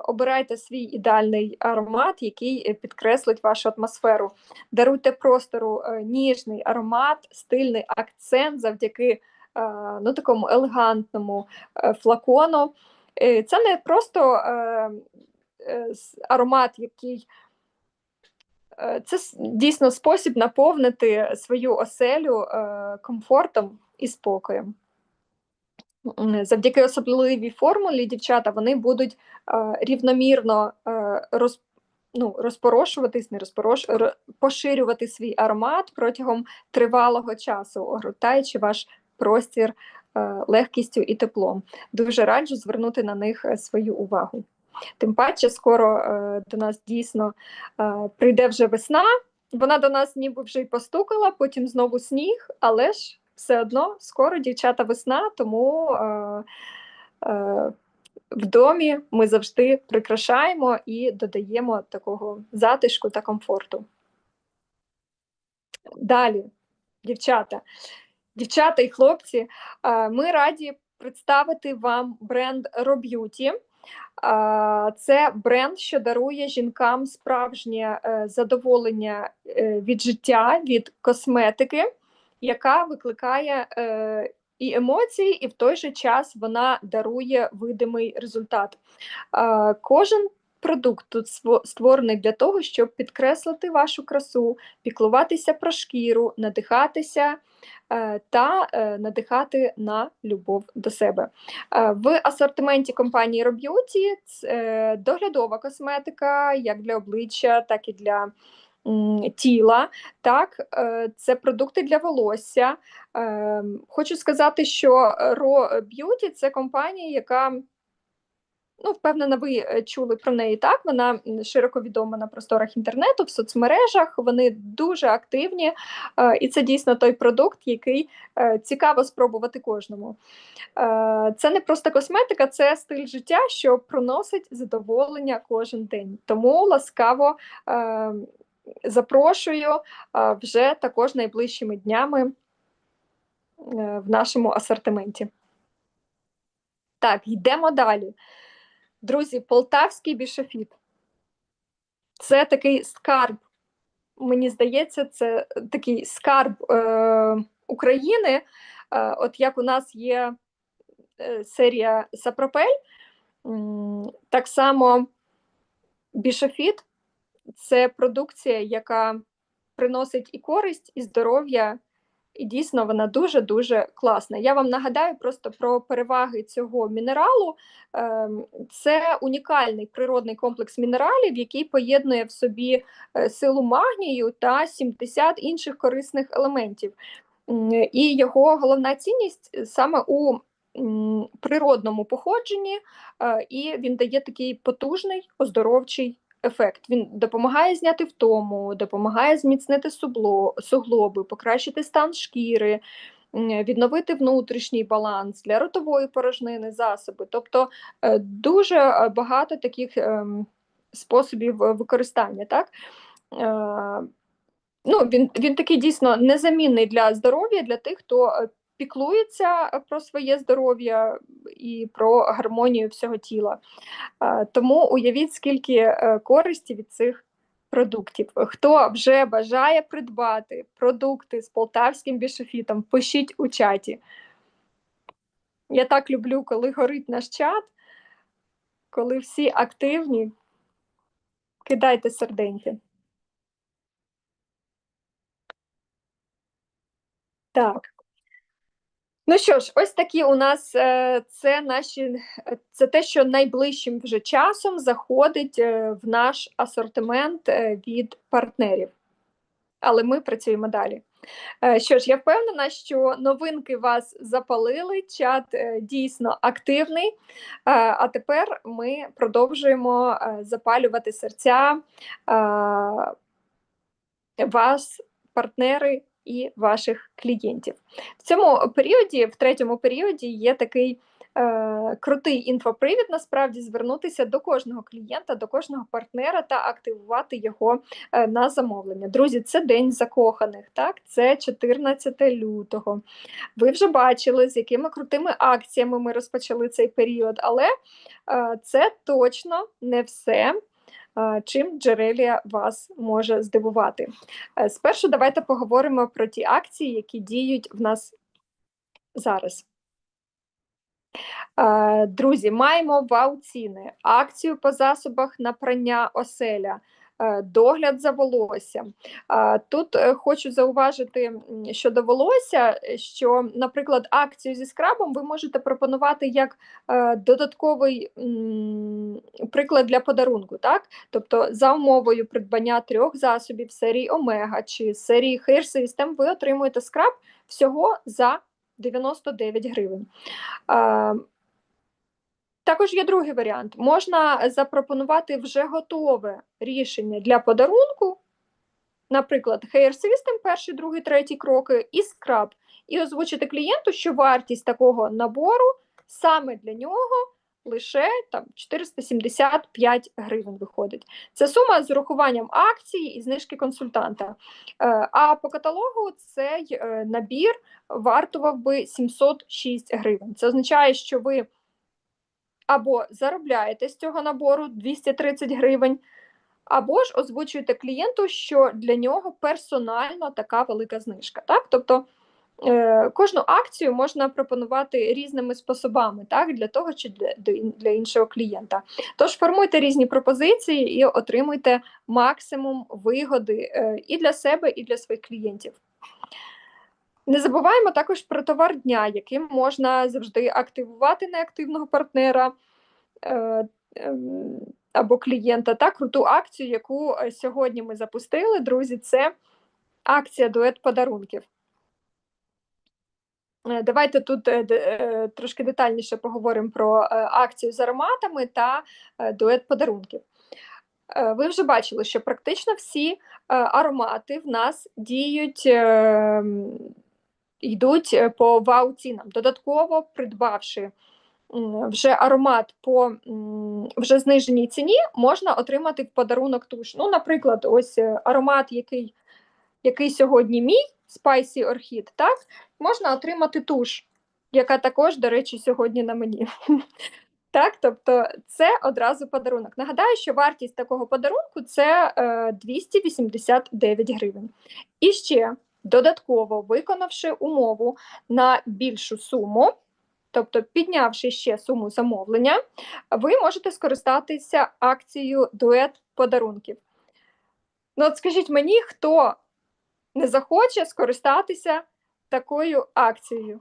Обирайте свій ідеальний аромат, який підкреслить вашу атмосферу. Даруйте простору ніжний аромат, стильний акцент завдяки такому елегантному флакону. Це не просто аромат, який це дійсно спосіб наповнити свою оселю комфортом і спокоєм. Завдяки особливій формулі, дівчата, вони будуть рівномірно поширювати свій аромат протягом тривалого часу, огортаючи ваш простір легкістю і теплом. Дуже раджу звернути на них свою увагу. Тим паче, скоро до нас дійсно прийде вже весна, вона до нас ніби вже й постукала, потім знову сніг, але ж все одно скоро, дівчата, весна, тому в домі ми завжди прикрашаємо і додаємо такого затишку та комфорту. Далі, дівчата і хлопці, ми раді представити вам бренд RAW Beauty. Це бренд, що дарує жінкам справжнє задоволення від життя, від косметики, яка викликає і емоції, і в той же час вона дарує видимий результат. Кожен продукт тут створений для того, щоб підкреслити вашу красу, піклуватися про шкіру, надихатися та надихати на любов до себе. В асортименті компанії RAW Beauty доглядова косметика, як для обличчя, так і для тіла. Так, це продукти для волосся. Хочу сказати, що RAW Beauty – це компанія, яка, впевнена, ви чули про неї, так? Вона широко відома на просторах інтернету, в соцмережах, вони дуже активні, і це дійсно той продукт, який цікаво спробувати кожному. Це не просто косметика, це стиль життя, що приносить задоволення кожен день. Тому ласкаво запрошую вже також найближчими днями в нашому асортименті. Так, йдемо далі. Друзі, полтавський бішофіт. Це такий скарб, мені здається, це такий скарб України. От як у нас є серія Сапропель, так само бішофіт – це продукція, яка приносить і користь, і здоров'я, і дійсно вона дуже-дуже класна. Я вам нагадаю просто про переваги цього мінералу. Це унікальний природний комплекс мінералів, який поєднує в собі силу магнію та 70 інших корисних елементів. І його головна цінність саме у природному походженні, і він дає такий потужний оздоровчий ефект. Він допомагає зняти втому, допомагає зміцнити суглоби, покращити стан шкіри, відновити внутрішній баланс, для ротової порожнини засоби. Тобто дуже багато таких способів використання. Так? Ну, він такий дійсно незамінний для здоров'я, для тих, хто піклується про своє здоров'я і про гармонію всього тіла. Тому уявіть, скільки користі від цих продуктів. Хто вже бажає придбати продукти з полтавським бішофітом, пишіть у чаті. Я так люблю, коли горить наш чат, коли всі активні, кидайте серденьки. Так. Ну що ж, ось такі у нас це те, що найближчим вже часом заходить в наш асортимент від партнерів. Але ми працюємо далі. Що ж, я впевнена, що новинки вас запалили, чат дійсно активний. А тепер ми продовжуємо запалювати серця вас, партнери і ваших клієнтів. В цьому періоді, в третьому періоді, є такий крутий інфопривід, насправді, звернутися до кожного клієнта, до кожного партнера та активувати його на замовлення. Друзі, це День закоханих, так? Це 14 лютого. Ви вже бачили, з якими крутими акціями ми розпочали цей період, але це точно не все, чим Джерелія вас може здивувати. Спершу давайте поговоримо про ті акції, які діють в нас зараз. Друзі, маємо вау-ціни, акцію по засобах на прання оселя, догляд за волоссям. Тут хочу зауважити щодо волосся, що, наприклад, акцію зі скрабом ви можете пропонувати як додатковий приклад для подарунку. Так? Тобто за умовою придбання 3 засобів серії Омега чи серії Hair System ви отримуєте скраб всього за 99 гривень. Також є другий варіант. Можна запропонувати вже готове рішення для подарунку, наприклад, Hair System, перший, другий, третій кроки, і скраб. І озвучити клієнту, що вартість такого набору саме для нього лише 475 гривень виходить. Це сума з урахуванням акції і знижки консультанта. А по каталогу цей набір вартував би 706 гривень. Це означає, що ви або заробляєте з цього набору 230 гривень, або ж озвучуєте клієнту, що для нього персонально така велика знижка. Так? Тобто кожну акцію можна пропонувати різними способами, так? Для того чи для іншого клієнта. Тож формуйте різні пропозиції і отримуйте максимум вигоди і для себе, і для своїх клієнтів. Не забуваємо також про товар дня, яким можна завжди активувати неактивного партнера або клієнта. Так, круту акцію, яку сьогодні ми запустили, друзі, це акція дует подарунків. Давайте тут трошки детальніше поговоримо про акцію з ароматами та дует подарунків. Ви вже бачили, що практично всі аромати в нас йдуть по вау-цінам. Додатково придбавши вже аромат по вже зниженій ціні, можна отримати в подарунок туш. Ну, наприклад, ось аромат, який сьогодні мій, Spicy Orchid, так, можна отримати туш, яка також, до речі, сьогодні на мені. Так, тобто це одразу подарунок. Нагадаю, що вартість такого подарунку – це 289 гривень. І ще додатково виконавши умову на більшу суму, тобто піднявши ще суму замовлення, ви можете скористатися акцією дует подарунків. Ну от скажіть мені, хто не захоче скористатися такою акцією?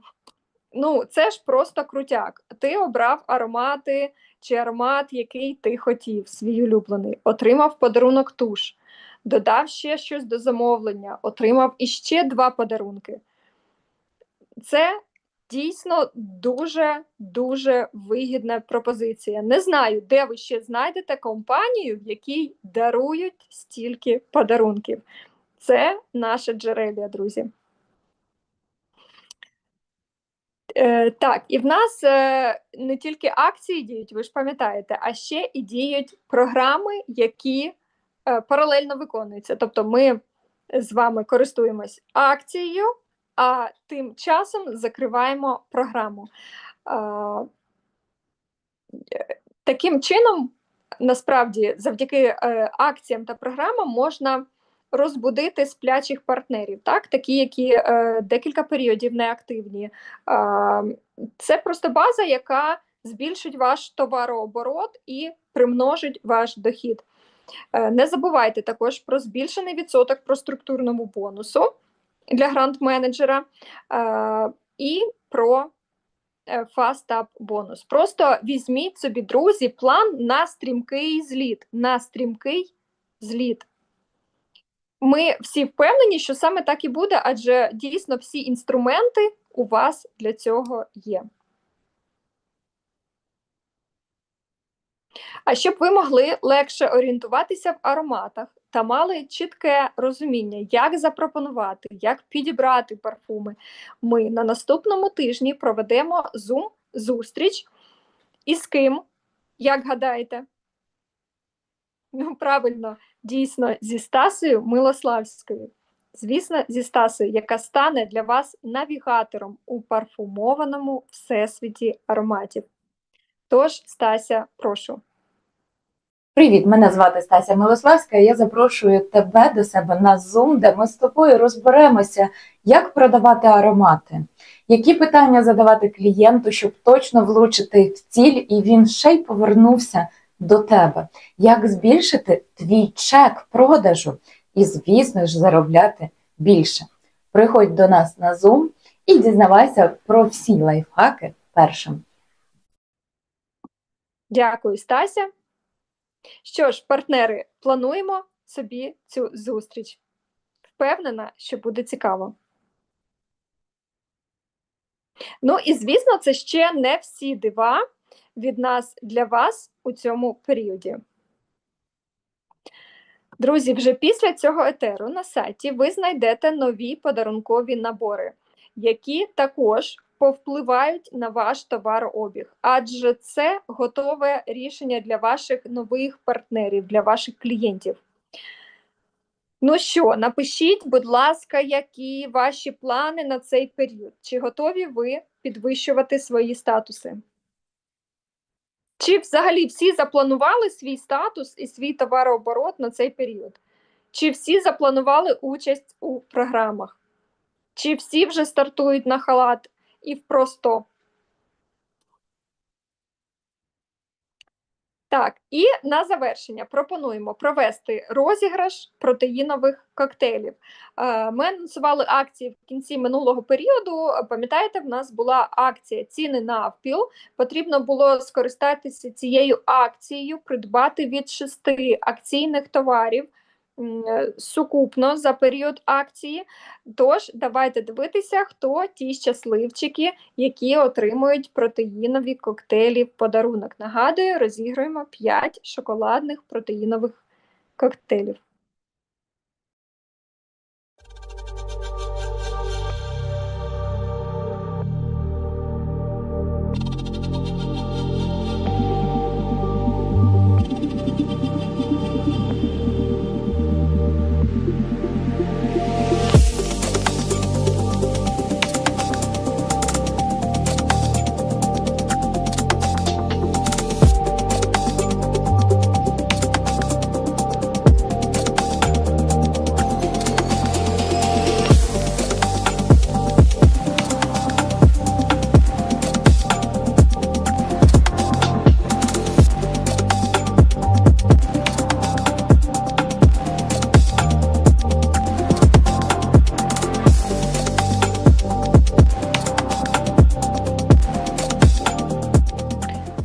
Ну, це ж просто крутяк. Ти обрав аромати чи аромат, який ти хотів, свій улюблений, отримав подарунок туш, додав ще щось до замовлення, отримав іще 2 подарунки. Це дійсно дуже вигідна пропозиція. Не знаю, де ви ще знайдете компанію, в якій дарують стільки подарунків. Це наша Джерелія, друзі. Так, і в нас не тільки акції діють, ви ж пам'ятаєте, а ще і діють програми, які паралельно виконуються. Тобто ми з вами користуємось акцією, а тим часом закриваємо програму. Таким чином, насправді, завдяки акціям та програмам можна розбудити сплячих партнерів, так? Такі, які декілька періодів неактивні. Це просто база, яка збільшить ваш товарооборот і примножить ваш дохід. Не забувайте також про збільшений відсоток про структурному бонусу для грант-менеджера і про фаст-ап бонус. Просто візьміть собі, друзі, план на стрімкий зліт. На стрімкий зліт. Ми всі впевнені, що саме так і буде, адже дійсно всі інструменти у вас для цього є. А щоб ви могли легше орієнтуватися в ароматах та мали чітке розуміння, як запропонувати, як підібрати парфуми, ми на наступному тижні проведемо Zoom-зустріч. І з ким, як гадаєте? Ну, правильно, дійсно, зі Стасею Милославською. Звісно, зі Стасею, яка стане для вас навігатором у парфумованому всесвіті ароматів. Тож, Стася, прошу. Привіт, мене звати Стася Милославська, і я запрошую тебе до себе на Zoom, де ми з тобою розберемося, як продавати аромати, які питання задавати клієнту, щоб точно влучити в ціль, і він ще й повернувся до тебе, як збільшити твій чек продажу і, звісно ж, заробляти більше. Приходь до нас на Zoom і дізнавайся про всі лайфхаки першим. Дякую, Стася. Що ж, партнери, плануємо собі цю зустріч. Впевнена, що буде цікаво. Ну і, звісно, це ще не всі дива від нас для вас у цьому періоді. Друзі, вже після цього етеру на сайті ви знайдете нові подарункові набори, які також повпливають на ваш товарообіг, адже це готове рішення для ваших нових партнерів, для ваших клієнтів. Ну що, напишіть, будь ласка, які ваші плани на цей період? Чи готові ви підвищувати свої статуси? Чи взагалі всі запланували свій статус і свій товарооборот на цей період? Чи всі запланували участь у програмах? Чи всі вже стартують на халат і в просто? Так, і на завершення пропонуємо провести розіграш протеїнових коктейлів. Ми анонсували акції в кінці минулого періоду. Пам'ятаєте, в нас була акція «Ціни навпіл». Потрібно було скористатися цією акцією, придбати від 6 акційних товарів сукупно за період акції. Тож, давайте дивитися, хто ті щасливчики, які отримують протеїнові коктейлі в подарунок. Нагадую, розігруємо 5 шоколадних протеїнових коктейлів.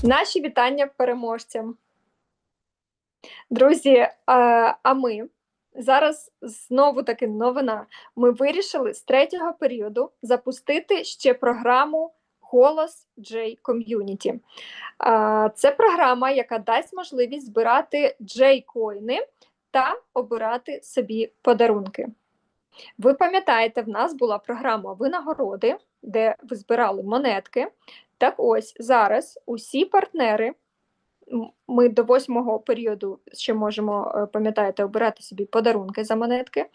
Наші вітання переможцям. Друзі, а ми зараз знову-таки новина. Ми вирішили з 3-го періоду запустити ще програму «Голос J Community». Це програма, яка дасть можливість збирати J-коїни та обирати собі подарунки. Ви пам'ятаєте, в нас була програма винагороди, де ви збирали монетки. Так ось, зараз усі партнери ми до 8-го періоду ще можемо, пам'ятаєте, обирати собі подарунки за монетки.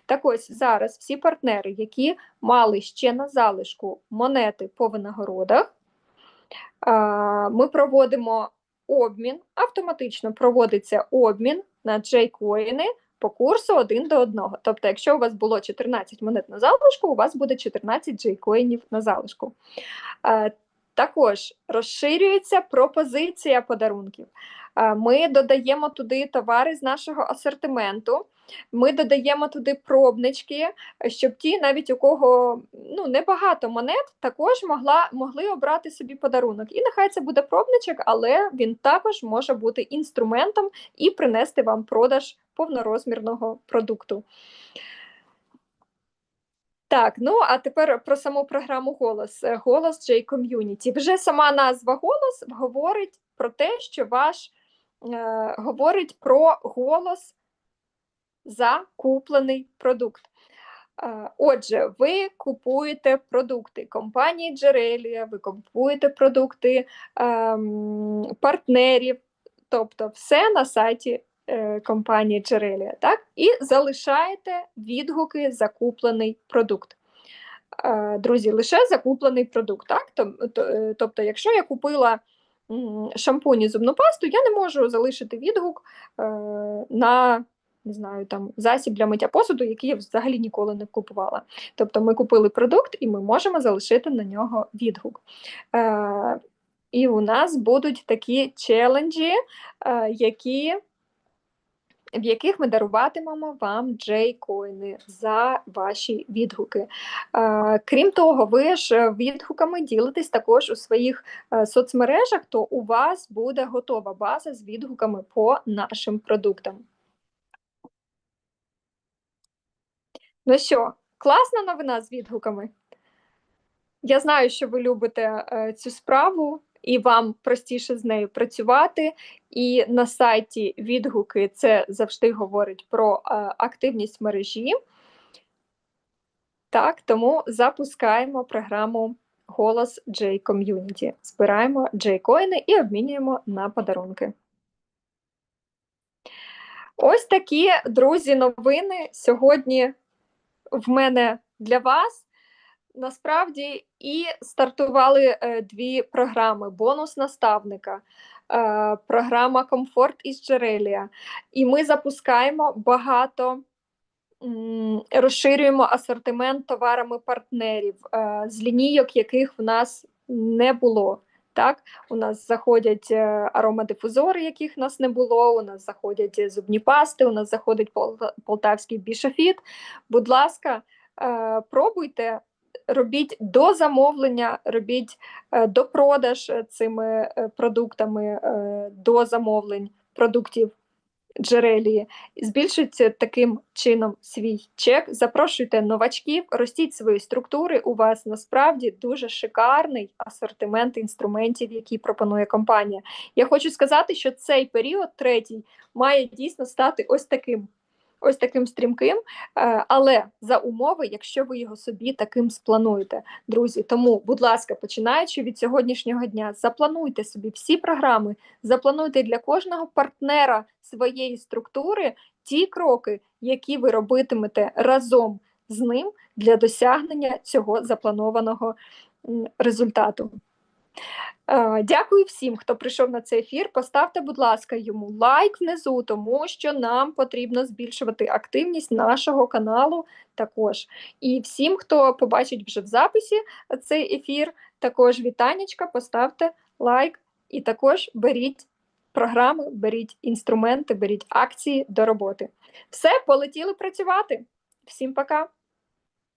Так ось зараз всі партнери, які мали ще на залишку монети по винагородах, ми проводимо обмін, автоматично проводиться обмін на J-коїни по курсу 1 до 1. Тобто, якщо у вас було 14 монет на залишку, у вас буде 14 J-коїнів на залишку. Також розширюється пропозиція подарунків. Ми додаємо туди товари з нашого асортименту, ми додаємо туди пробнички, щоб ті, навіть у кого небагато монет, також могли обрати собі подарунок. І нехай це буде пробничок, але він також може бути інструментом і принести вам продаж повнорозмірного продукту. Так, а тепер про саму програму «Голос». «Голос J-Community». Вже сама назва «Голос» говорить про те, що говорить про голос за куплений продукт. Отже, ви купуєте продукти компанії Джерелія, ви купуєте продукти партнерів, тобто все на сайті компанії Джерелія, так? І залишаєте відгуки за куплений продукт. Друзі, лише закуплений продукт, так? Тобто, якщо я купила шампунь і зубну пасту, я не можу залишити відгук на, не знаю, там, засіб для миття посуду, який я взагалі ніколи не купувала. Тобто ми купили продукт і ми можемо залишити на нього відгук. І у нас будуть такі челенджі, в яких ми даруватимемо вам J-коїни за ваші відгуки. Крім того, ви ж відгуками ділитесь також у своїх соцмережах, то у вас буде готова база з відгуками по нашим продуктам. Ну що, класна новина з відгуками? Я знаю, що ви любите цю справу, і вам простіше з нею працювати. І на сайті відгуки це завжди говорить про активність мережі. Так, тому запускаємо програму «Голос J-Community». Збираємо J-коїни і обмінюємо на подарунки. Ось такі, друзі, новини сьогодні в мене для вас. Насправді і стартували дві програми: бонус наставника, програма «Комфорт із Джерелія». І ми запускаємо багато, розширюємо асортимент товарами партнерів, з лінійок, яких в нас не було. Так, у нас заходять аромадифузори, яких в нас не було, у нас заходять зубні пасти, у нас заходить полтавський бішофіт. Будь ласка, пробуйте, робіть до замовлення, робіть допродаж цими продуктами, до замовлень продуктів Джерелії. Збільшуйте таким чином свій чек, запрошуйте новачків, ростіть свої структури. У вас насправді дуже шикарний асортимент інструментів, які пропонує компанія. Я хочу сказати, що цей період, третій, має дійсно стати ось таким стрімким, але за умови, якщо ви його собі таким сплануєте, друзі. Тому, будь ласка, починаючи від сьогоднішнього дня, заплануйте собі всі програми, заплануйте для кожного партнера своєї структури ті кроки, які ви робитимете разом з ним для досягнення цього запланованого результату. Дякую всім, хто прийшов на цей ефір. Поставте, будь ласка, йому лайк внизу, тому що нам потрібно збільшувати активність нашого каналу також. І всім, хто побачить вже в записі цей ефір, також вітанечка, поставте лайк і також беріть програми, беріть інструменти, беріть акції до роботи. Все, полетіли працювати. Всім пока!